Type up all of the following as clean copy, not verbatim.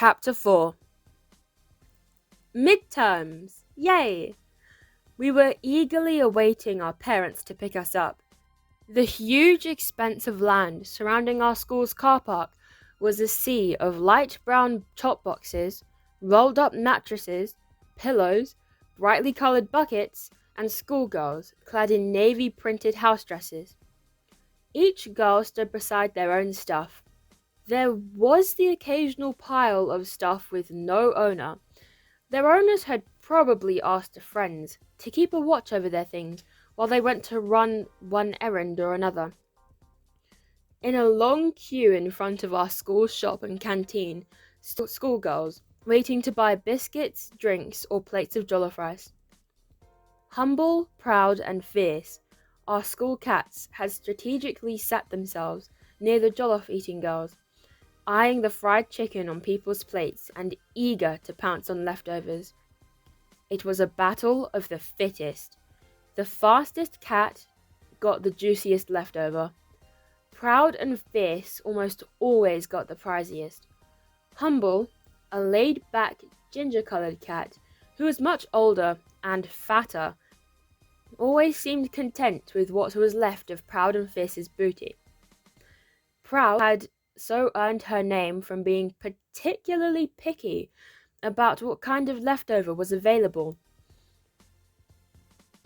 Chapter 4. Midterms! Yay! We were eagerly awaiting our parents to pick us up. The huge expanse of land surrounding our school's car park was a sea of light brown chop boxes, rolled up mattresses, pillows, brightly coloured buckets, and schoolgirls clad in navy printed house dresses. Each girl stood beside their own stuff. There was the occasional pile of stuff with no owner. Their owners had probably asked friends to keep a watch over their things while they went to run one errand or another. In a long queue in front of our school shop and canteen stood schoolgirls waiting to buy biscuits, drinks, or plates of jollof rice. Humble, proud, and fierce, our school cats had strategically sat themselves near the jollof-eating girls, eyeing the fried chicken on people's plates and eager to pounce on leftovers. It was a battle of the fittest. The fastest cat got the juiciest leftover. Proud and fierce almost always got the priciest. Humble, a laid-back, ginger-coloured cat who was much older and fatter, always seemed content with what was left of Proud and Fierce's booty. Proud had so earned her name from being particularly picky about what kind of leftover was available.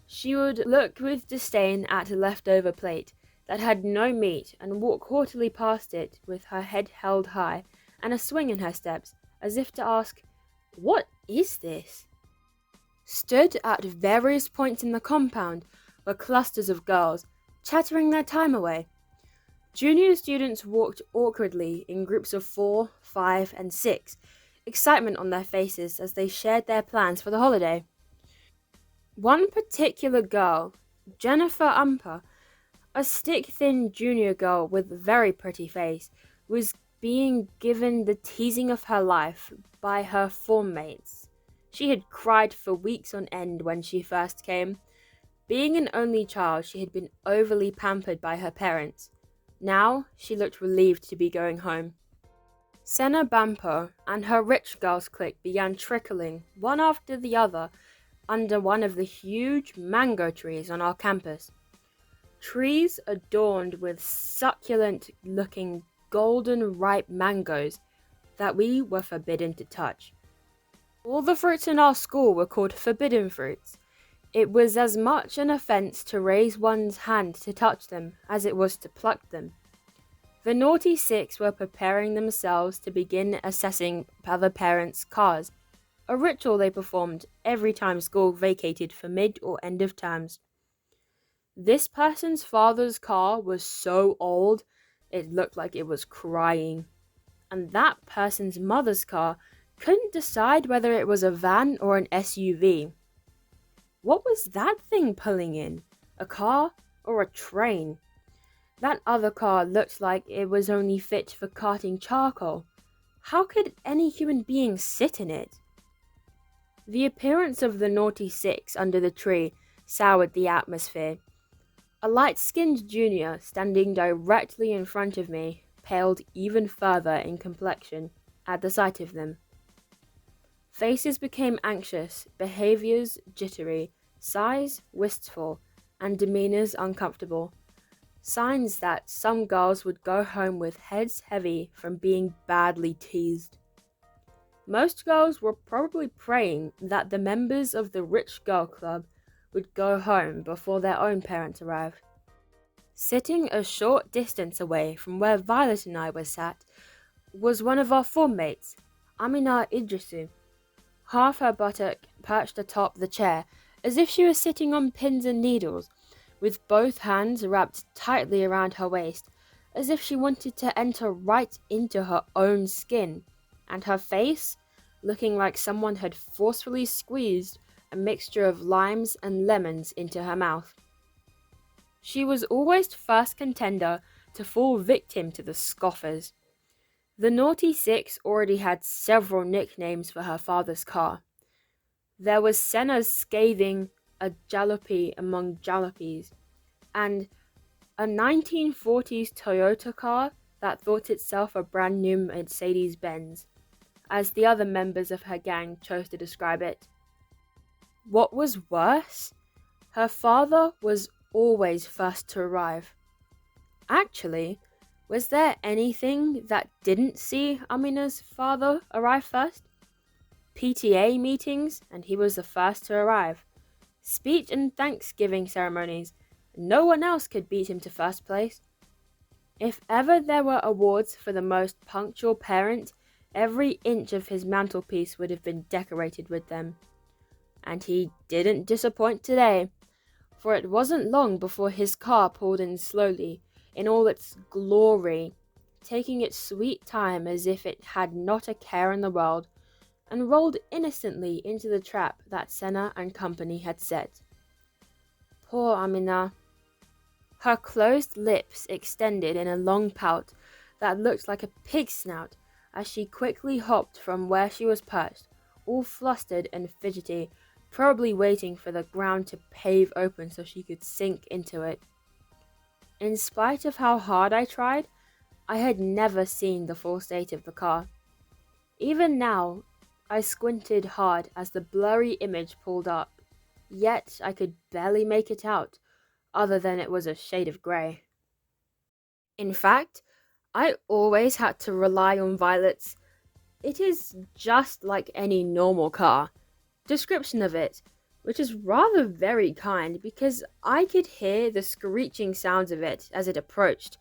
She would look with disdain at a leftover plate that had no meat and walk haughtily past it with her head held high and a swing in her steps, as if to ask, "What is this?" Stood at various points in the compound were clusters of girls, chattering their time away. Junior students walked awkwardly in groups of 4, 5, and 6, excitement on their faces as they shared their plans for the holiday. One particular girl, Jennifer Umper, a stick-thin junior girl with a very pretty face, was being given the teasing of her life by her form mates. She had cried for weeks on end when she first came. Being an only child, she had been overly pampered by her parents. Now she looked relieved to be going home. Senna Bampo and her rich girls clique began trickling, one after the other, under one of the huge mango trees on our campus. Trees adorned with succulent-looking golden ripe mangoes that we were forbidden to touch. All the fruits in our school were called forbidden fruits. It was as much an offence to raise one's hand to touch them as it was to pluck them. The naughty six were preparing themselves to begin assessing other parents' cars, a ritual they performed every time school vacated for mid or end of terms. This person's father's car was so old it looked like it was crying, and that person's mother's car couldn't decide whether it was a van or an SUV. What was that thing pulling in? A car or a train? That other car looked like it was only fit for carting charcoal. How could any human being sit in it? The appearance of the naughty six under the tree soured the atmosphere. A light-skinned junior standing directly in front of me paled even further in complexion at the sight of them. Faces became anxious, behaviors jittery, sighs wistful, and demeanors uncomfortable. Signs that some girls would go home with heads heavy from being badly teased. Most girls were probably praying that the members of the Rich Girl Club would go home before their own parents arrived. Sitting a short distance away from where Violet and I were sat was one of our form mates, Amina Idrisu. Half her buttock perched atop the chair, as if she was sitting on pins and needles, with both hands wrapped tightly around her waist, as if she wanted to enter right into her own skin, and her face looking like someone had forcefully squeezed a mixture of limes and lemons into her mouth. She was always first contender to fall victim to the scoffers. The naughty six already had several nicknames for her father's car. There was Senna's scathing "a jalopy among jalopies," and a 1940s Toyota car that thought itself a brand new Mercedes-Benz. as the other members of her gang chose to describe it. What was worse? Her father was always first to arrive. Actually, was there anything that didn't see Amina's father arrive first? PTA meetings, and he was the first to arrive. Speech and Thanksgiving ceremonies, no one else could beat him to first place. If ever there were awards for the most punctual parent, every inch of his mantelpiece would have been decorated with them. And he didn't disappoint today, for it wasn't long before his car pulled in slowly, in all its glory, taking its sweet time as if it had not a care in the world, and rolled innocently into the trap that Senna and company had set. Poor Amina. Her closed lips extended in a long pout that looked like a pig's snout as she quickly hopped from where she was perched, all flustered and fidgety, probably waiting for the ground to pave open so she could sink into it. In spite of how hard I tried, I had never seen the full state of the car. Even now, I squinted hard as the blurry image pulled up, yet I could barely make it out, other than it was a shade of grey. In fact, I always had to rely on Violet's "it is just like any normal car" description of it, which is rather very kind because I could hear the screeching sounds of it as it approached.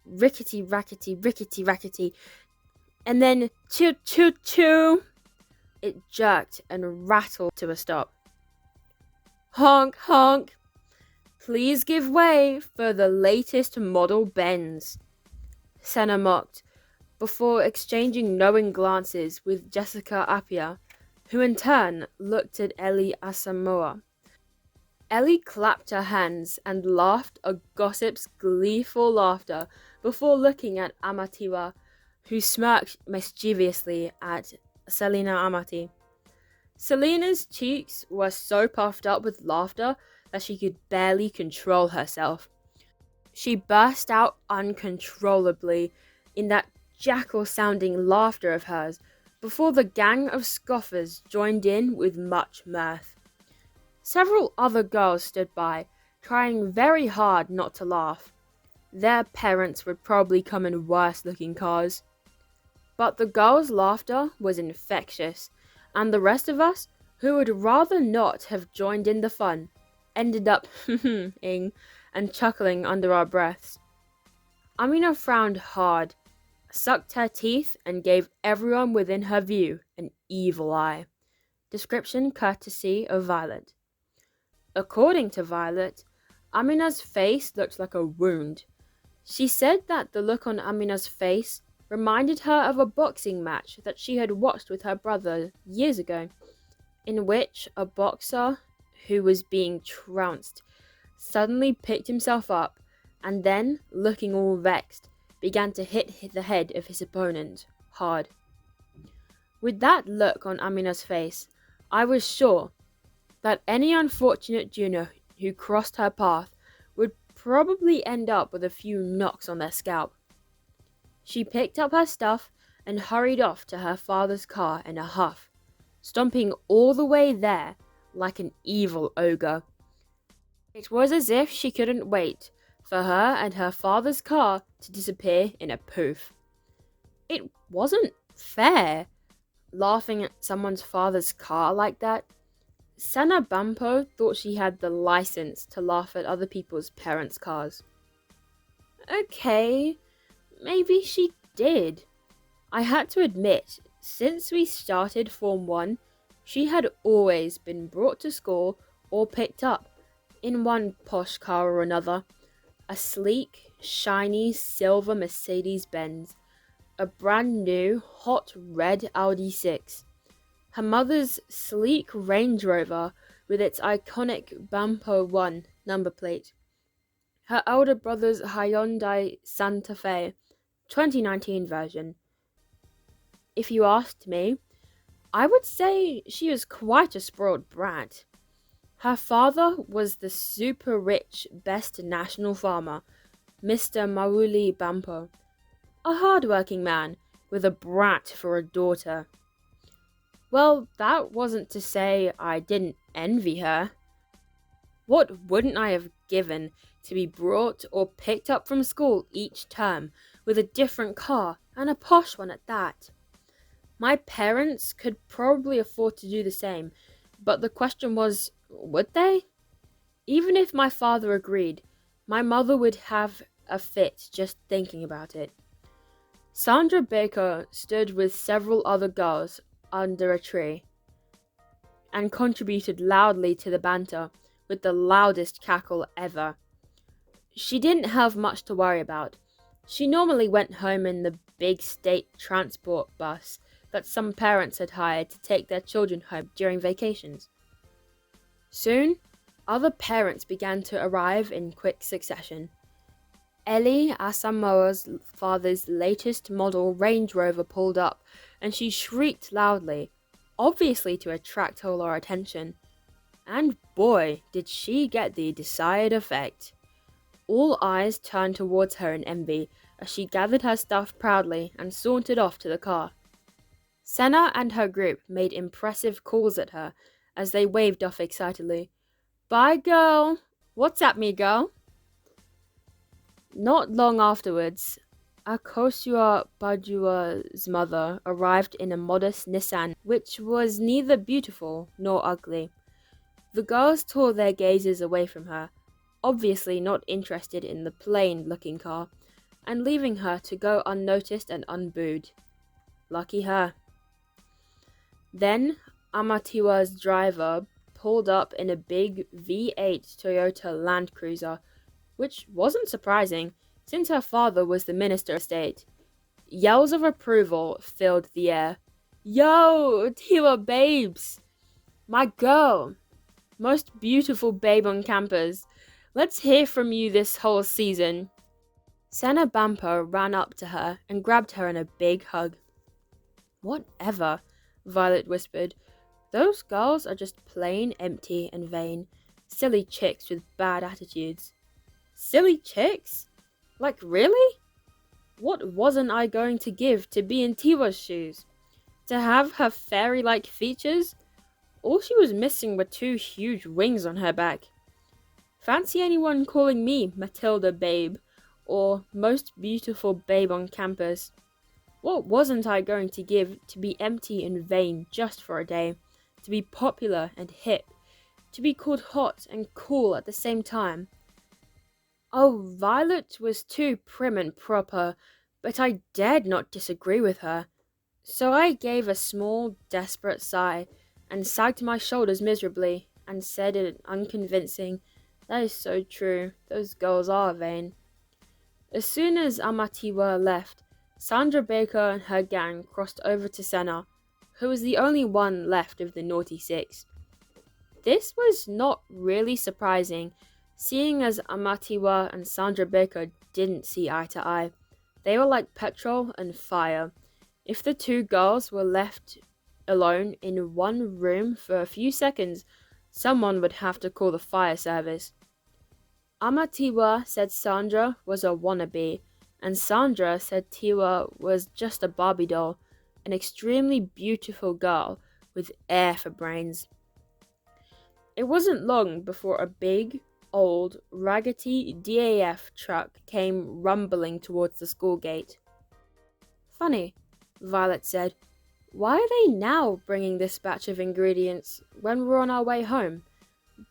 Rickety, rackety, rickety, rackety, and then choo choo choo. It jerked and rattled to a stop. Honk, honk. Please give way for the latest model Benz, Senna mocked, before exchanging knowing glances with Jessica Appiah, who in turn looked at Ellie Asamoah. Ellie clapped her hands and laughed a gossip's gleeful laughter before looking at Amatiwa, who smirked mischievously at Selena Amati. Selena's cheeks were so puffed up with laughter that she could barely control herself. She burst out uncontrollably in that jackal-sounding laughter of hers before the gang of scoffers joined in with much mirth. Several other girls stood by, trying very hard not to laugh. Their parents would probably come in worse-looking cars. But the girls' laughter was infectious, and the rest of us, who would rather not have joined in the fun, ended up ing and chuckling under our breaths. Amina frowned hard, sucked her teeth, and gave everyone within her view an evil eye. Description courtesy of Violet. According to Violet, Amina's face looked like a wound. She said that the look on Amina's face reminded her of a boxing match that she had watched with her brother years ago, in which a boxer who was being trounced suddenly picked himself up and then, looking all vexed, began to hit the head of his opponent hard. With that look on Amina's face, I was sure that any unfortunate junior who crossed her path would probably end up with a few knocks on their scalp. She picked up her stuff and hurried off to her father's car in a huff, stomping all the way there like an evil ogre. It was as if she couldn't wait for her and her father's car to disappear in a poof. It wasn't fair, laughing at someone's father's car like that. Senna Bampo thought she had the license to laugh at other people's parents' cars. Okay, maybe she did. I had to admit, since we started Form 1, she had always been brought to school or picked up in one posh car or another. A sleek, shiny silver Mercedes-Benz, a brand new hot red Audi 6, her mother's sleek Range Rover with its iconic Bampo 1 number plate, her elder brother's Hyundai Santa Fe 2019 version. If you asked me, I would say she was quite a spoiled brat. Her father was the super rich best national farmer, Mr. Mauli Bampo, a hard-working man with a brat for a daughter. Well, that wasn't to say I didn't envy her. What wouldn't I have given to be brought or picked up from school each term with a different car, and a posh one at that? My parents could probably afford to do the same, but the question was, would they? Even if my father agreed, my mother would have a fit just thinking about it. Sandra Baker stood with several other girls under a tree and contributed loudly to the banter with the loudest cackle ever. She didn't have much to worry about. She normally went home in the big state transport bus that some parents had hired to take their children home during vacations. Soon, other parents began to arrive in quick succession. Ellie Asamoah's father's latest model Range Rover pulled up, and she shrieked loudly, obviously to attract all our attention. And boy, did she get the desired effect. All eyes turned towards her in envy as she gathered her stuff proudly and sauntered off to the car. Senna and her group made impressive calls at her as they waved off excitedly. "Bye, girl! What's at me, girl?" Not long afterwards, Akosua Bajua's mother arrived in a modest Nissan, which was neither beautiful nor ugly. The girls tore their gazes away from her, obviously not interested in the plain-looking car, and leaving her to go unnoticed and unbooed. Lucky her. Then, Amatiwa's driver pulled up in a big V8 Toyota Land Cruiser, which wasn't surprising, since her father was the Minister of State. Yells of approval filled the air. "Yo, Tiwa babes! My girl! Most beautiful babe on campus. Let's hear from you this whole season." Senna Bampa ran up to her and grabbed her in a big hug. "Whatever," Violet whispered. "Those girls are just plain empty and vain. Silly chicks with bad attitudes." Silly chicks? Like, really? What wasn't I going to give to be in Tiwa's shoes? To have her fairy-like features? All she was missing were 2 huge wings on her back. Fancy anyone calling me Matilda Babe, or most beautiful babe on campus. What wasn't I going to give to be empty and vain just for a day? To be popular and hip? To be called hot and cool at the same time? Oh, Violet was too prim and proper, but I dared not disagree with her. So I gave a small, desperate sigh, and sagged my shoulders miserably, and said in unconvincing, "That is so true, those girls are vain." As soon as Amatiwa left, Sandra Baker and her gang crossed over to Senna, who was the only one left of the Naughty Six. This was not really surprising, seeing as Amatiwa and Sandra Baker didn't see eye to eye. They were like petrol and fire. If the 2 girls were left alone in one room for a few seconds, someone would have to call the fire service. Amatiwa said Sandra was a wannabe, and Sandra said Tiwa was just a Barbie doll, an extremely beautiful girl with air for brains. It wasn't long before a big, old, raggedy DAF truck came rumbling towards the school gate. "Funny," Violet said. "Why are they now bringing this batch of ingredients when we're on our way home?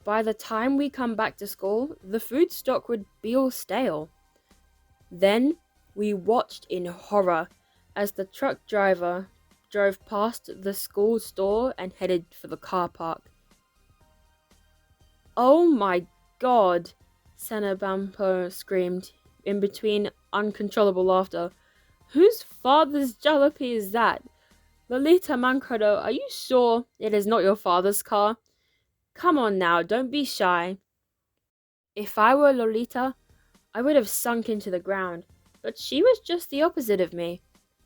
By the time we come back to school, the food stock would be all stale." Then we watched in horror as the truck driver drove past the school store and headed for the car park. "Oh my God!" Senna Bampo screamed, in between uncontrollable laughter. "Whose father's jalopy is that? Lolita Manfredo, are you sure it is not your father's car? Come on now, don't be shy." If I were Lolita, I would have sunk into the ground, but she was just the opposite of me.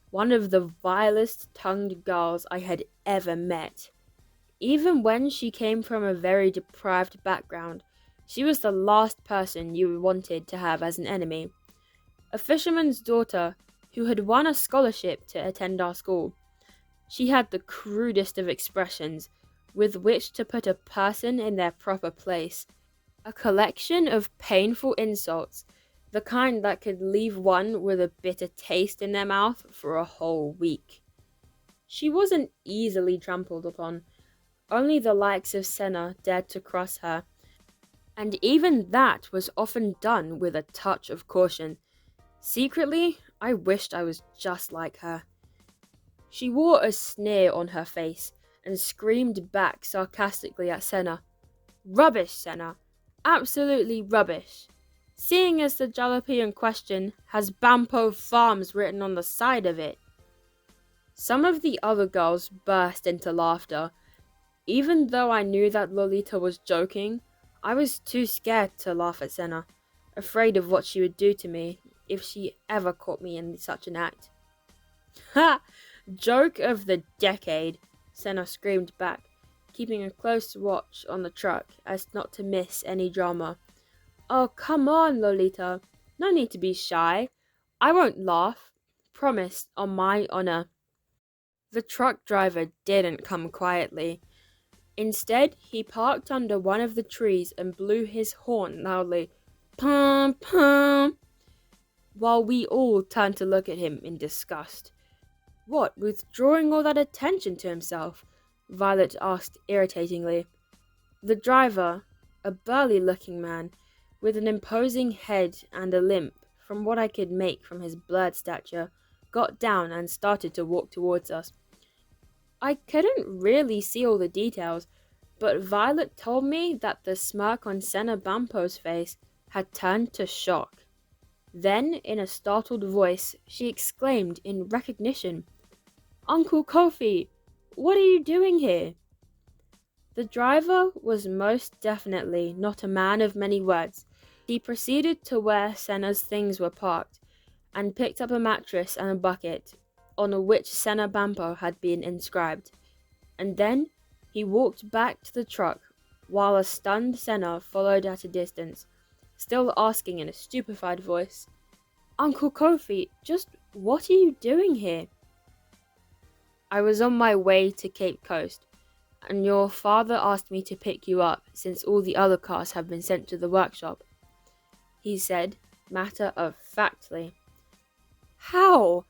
One of the vilest tongued girls I had ever met. Even when she came from a very deprived background, she was the last person you wanted to have as an enemy. A fisherman's daughter, who had won a scholarship to attend our school. She had the crudest of expressions with which to put a person in their proper place. A collection of painful insults, the kind that could leave one with a bitter taste in their mouth for a whole week. She wasn't easily trampled upon. Only the likes of Senna dared to cross her, and even that was often done with a touch of caution. Secretly, I wished I was just like her. She wore a sneer on her face and screamed back sarcastically at Senna. Rubbish, Senna. Absolutely rubbish. Seeing as the jalopy in question has Bampo Farms written on the side of it. Some of the other girls burst into laughter. Even though I knew that Lolita was joking, I was too scared to laugh at Senna, afraid of what she would do to me if she ever caught me in such an act. Ha! Joke of the decade, Senna screamed back, keeping a close watch on the truck as not to miss any drama. Oh, come on, Lolita. No need to be shy. I won't laugh. Promise, on my honor. The truck driver didn't come quietly. Instead, he parked under one of the trees and blew his horn loudly. Pum, pum. While we all turned to look at him in disgust. What, with drawing all that attention to himself? Violet asked irritatingly. The driver, a burly-looking man, with an imposing head and a limp, from what I could make from his blurred stature, got down and started to walk towards us. I couldn't really see all the details, but Violet told me that the smirk on Senna Bampo's face had turned to shock. Then, in a startled voice, she exclaimed in recognition, Uncle Kofi, what are you doing here? The driver was most definitely not a man of many words. He proceeded to where Senna's things were parked, and picked up a mattress and a bucket, on which Senna Bampo had been inscribed. And then he walked back to the truck, while a stunned Senna followed at a distance, still asking in a stupefied voice, Uncle Kofi, just what are you doing here? I was on my way to Cape Coast, and your father asked me to pick you up since all the other cars have been sent to the workshop, he said, matter-of-factly. How?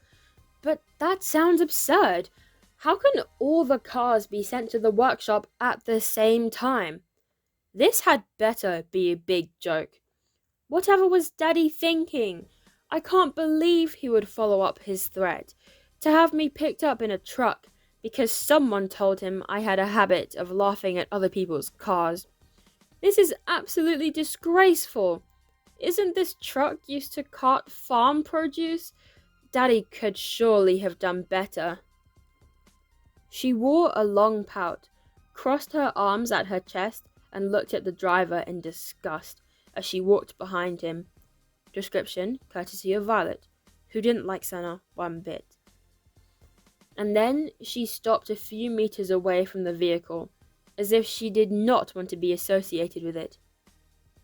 But that sounds absurd. How can all the cars be sent to the workshop at the same time? This had better be a big joke. Whatever was Daddy thinking? I can't believe he would follow up his threat to have me picked up in a truck because someone told him I had a habit of laughing at other people's cars. This is absolutely disgraceful. Isn't this truck used to cart farm produce? Daddy could surely have done better. She wore a long pout, crossed her arms at her chest, and looked at the driver in disgust as she walked behind him. Description, courtesy of Violet, who didn't like Senna one bit. And then she stopped a few meters away from the vehicle, as if she did not want to be associated with it.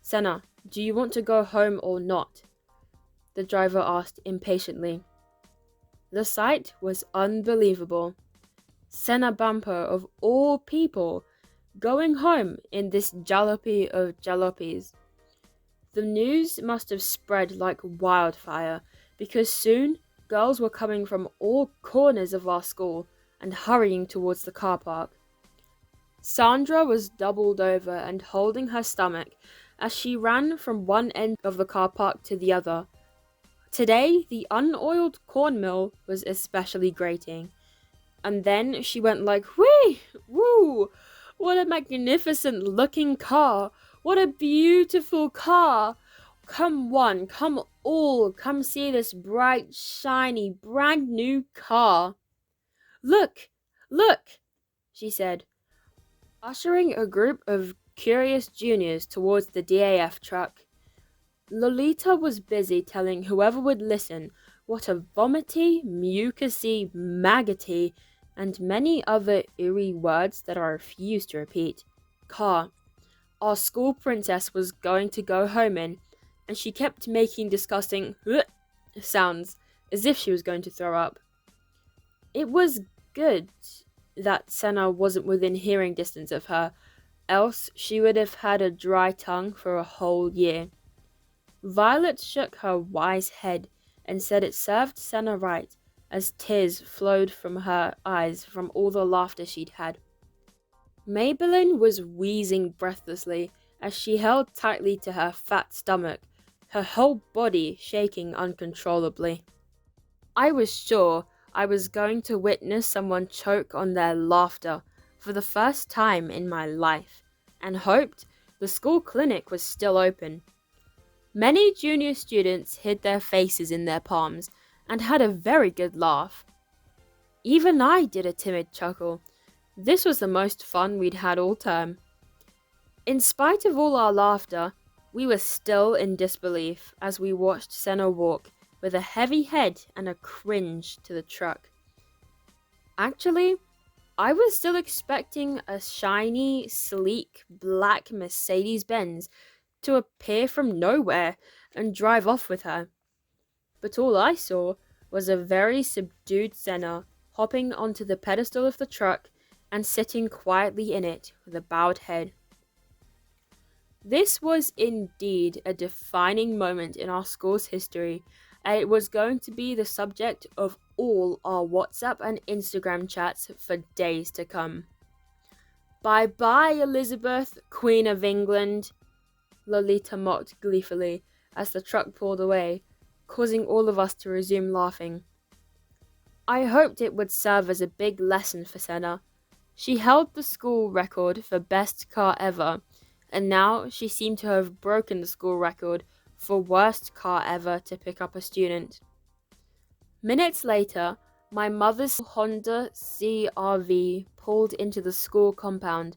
Senna, do you want to go home or not? The driver asked impatiently. The sight was unbelievable. Senna Bampo, of all people, going home in this jalopy of jalopies. The news must have spread like wildfire, because soon girls were coming from all corners of our school and hurrying towards the car park. Sandra was doubled over and holding her stomach as she ran from one end of the car park to the other. Today, the unoiled cornmeal was especially grating. And then she went like, whee! Woo! What a magnificent looking car! What a beautiful car! Come one, come all, come see this bright, shiny, brand new car. Look! Look! She said, ushering a group of curious juniors towards the DAF truck. Lolita was busy telling whoever would listen what a vomity, mucusy, maggoty, and many other eerie words that I refused to repeat. Car. Our school princess was going to go home in, and she kept making disgusting sounds as if she was going to throw up. It was good that Senna wasn't within hearing distance of her, else she would have had a dry tongue for a whole year. Violet shook her wise head and said it served Senna right, as tears flowed from her eyes from all the laughter she'd had. Maybelline was wheezing breathlessly as she held tightly to her fat stomach, her whole body shaking uncontrollably. I was sure I was going to witness someone choke on their laughter for the first time in my life, and hoped the school clinic was still open. Many junior students hid their faces in their palms and had a very good laugh. Even I did a timid chuckle. This was the most fun we'd had all term. In spite of all our laughter, we were still in disbelief as we watched Senna walk with a heavy head and a cringe to the truck. Actually, I was still expecting a shiny, sleek, black Mercedes-Benz to appear from nowhere and drive off with her. But all I saw was a very subdued Senna hopping onto the pedestal of the truck and sitting quietly in it with a bowed head. This was indeed a defining moment in our school's history, and it was going to be the subject of all our WhatsApp and Instagram chats for days to come. Bye-bye, Elizabeth, Queen of England, Lolita mocked gleefully as the truck pulled away, causing all of us to resume laughing. I hoped it would serve as a big lesson for Senna. She held the school record for best car ever, and now she seemed to have broken the school record for worst car ever to pick up a student. Minutes later, my mother's Honda CR-V pulled into the school compound,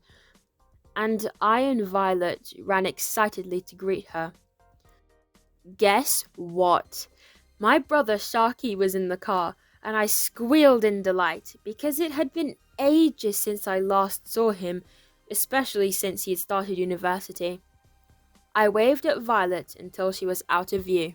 and I and Violet ran excitedly to greet her. Guess what? My brother Sharky was in the car, and I squealed in delight because it had been ages since I last saw him, especially since he had started university. I waved at Violet until she was out of view.